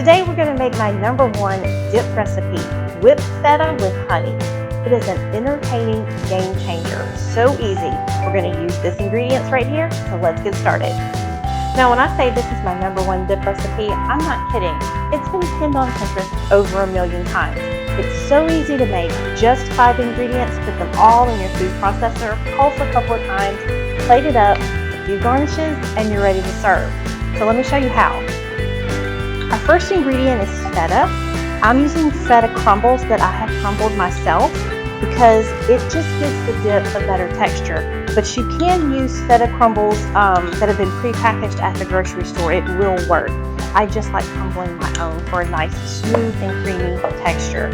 Today we're going to make my #1 dip recipe, whipped feta with honey. It is an entertaining game changer. So easy. We're going to use this ingredients right here, so let's get started. Now when I say this is my #1 dip recipe, I'm not kidding. It's been pinned on Pinterest over 1 million times. It's so easy to make. Just 5 ingredients, put them all in your food processor, pulse a couple of times, plate it up, a few garnishes, and you're ready to serve. So let me show you how. Our first ingredient is feta. I'm using feta crumbles that I have crumbled myself because it just gives the dip a better texture. But you can use feta crumbles that have been prepackaged at the grocery store. It will work. I just like crumbling my own for a nice smooth and creamy texture.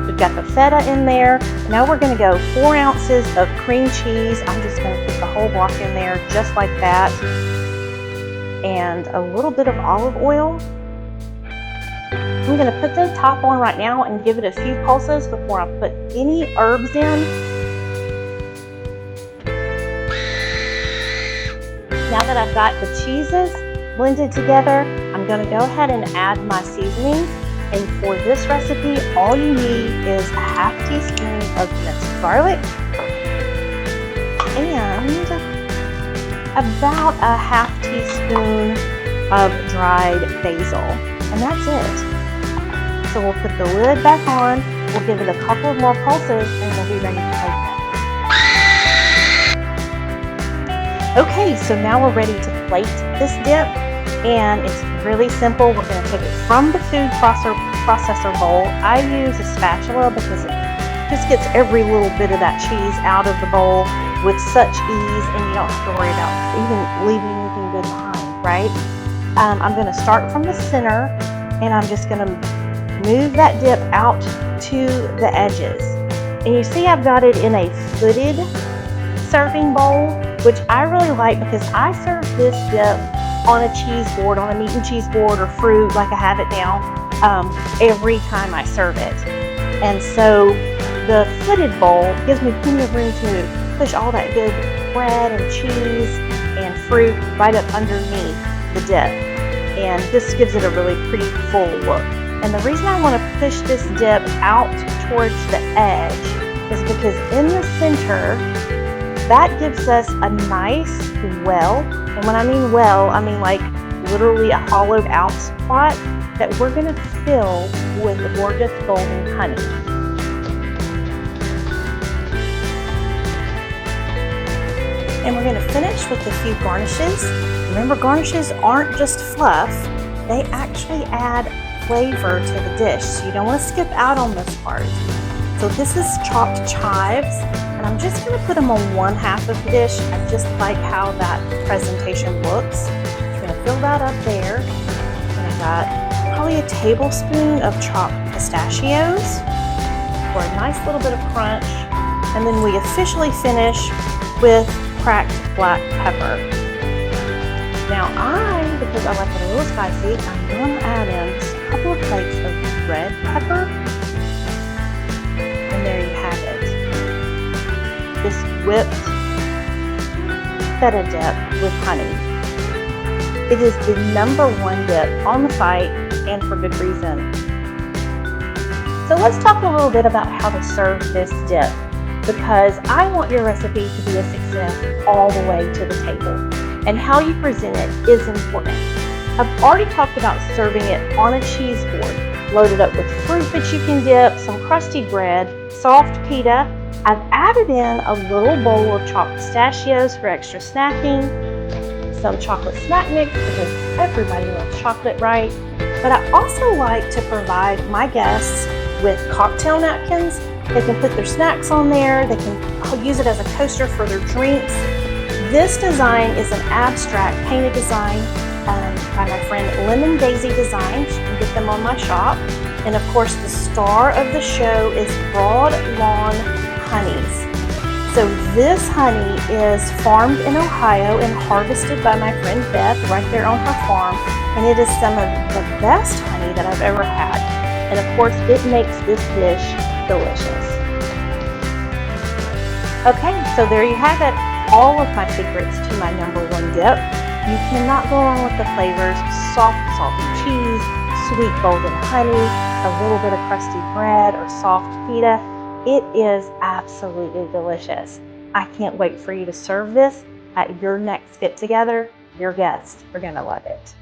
We've got the feta in there. Now we're going to go 4 ounces of cream cheese. I'm just going to put the whole block in there just like that. And a little bit of olive oil. I'm going to put the top on right now and give it a few pulses before I put any herbs in. Now that I've got the cheeses blended together, I'm going to go ahead and add my seasonings. And for this recipe, all you need is a half teaspoon of minced garlic and about a half teaspoon of dried basil. And that's it. So we'll put the lid back on, we'll give it a couple of more pulses, and we'll be ready to take it. Okay, so now we're ready to plate this dip, and it's really simple. We're going to take it from the food processor bowl. I use a spatula because it just gets every little bit of that cheese out of the bowl with such ease, and you don't have to worry about even leaving anything good behind, right? I'm going to start from the center, and I'm just going to move that dip out to the edges. And you see I've got it in a footed serving bowl, which I really like because I serve this dip on a cheese board, on a meat and cheese board or fruit like I have it now, every time I serve it. And so the footed bowl gives me plenty of room to push all that good bread and cheese and fruit right up underneath the dip. And this gives it a really pretty full look. And the reason I want to push this dip out towards the edge is because in the center, that gives us a nice well. And when I mean well, I mean like literally a hollowed out spot that we're going to fill with the gorgeous golden honey. And we're going to finish with a few garnishes. Remember, garnishes aren't just fluff, they actually add flavor to the dish, so you don't want to skip out on this part. So this is chopped chives, and I'm just going to put them on 1/2 of the dish. I just like how that presentation looks. I'm going to fill that up there. And I've got probably a tablespoon of chopped pistachios for a nice little bit of crunch. And then we officially finish with cracked black pepper. Now because I like it a little spicy, I'm going to add in just a couple of flakes of red pepper. And there you have it. This whipped feta dip with honey. It is the #1 dip on the site, and for good reason. So let's talk a little bit about how to serve this dip, because I want your recipe to be a success all the way to the table. And how you present it is important. I've already talked about serving it on a cheese board, loaded up with fruit that you can dip, some crusty bread, soft pita. I've added in a little bowl of chopped pistachios for extra snacking, some chocolate snack mix because everybody loves chocolate, right? But I also like to provide my guests with cocktail napkins. They can put their snacks on there, they can use it as a coaster for their drinks. This design is an abstract painted design by my friend Lemon Daisy Designs. You can get them on my shop. And of course, the star of the show is Broad Lawn Honeys. So this honey is farmed in Ohio and harvested by my friend Beth right there on her farm. And it is some of the best honey that I've ever had. And of course, it makes this dish delicious. Okay, so there you have it. All of my secrets to my #1 dip. You cannot go wrong with the flavors. Soft, salty cheese, sweet golden honey, a little bit of crusty bread or soft pita. It is absolutely delicious. I can't wait for you to serve this at your next get-together. Your guests are going to love it.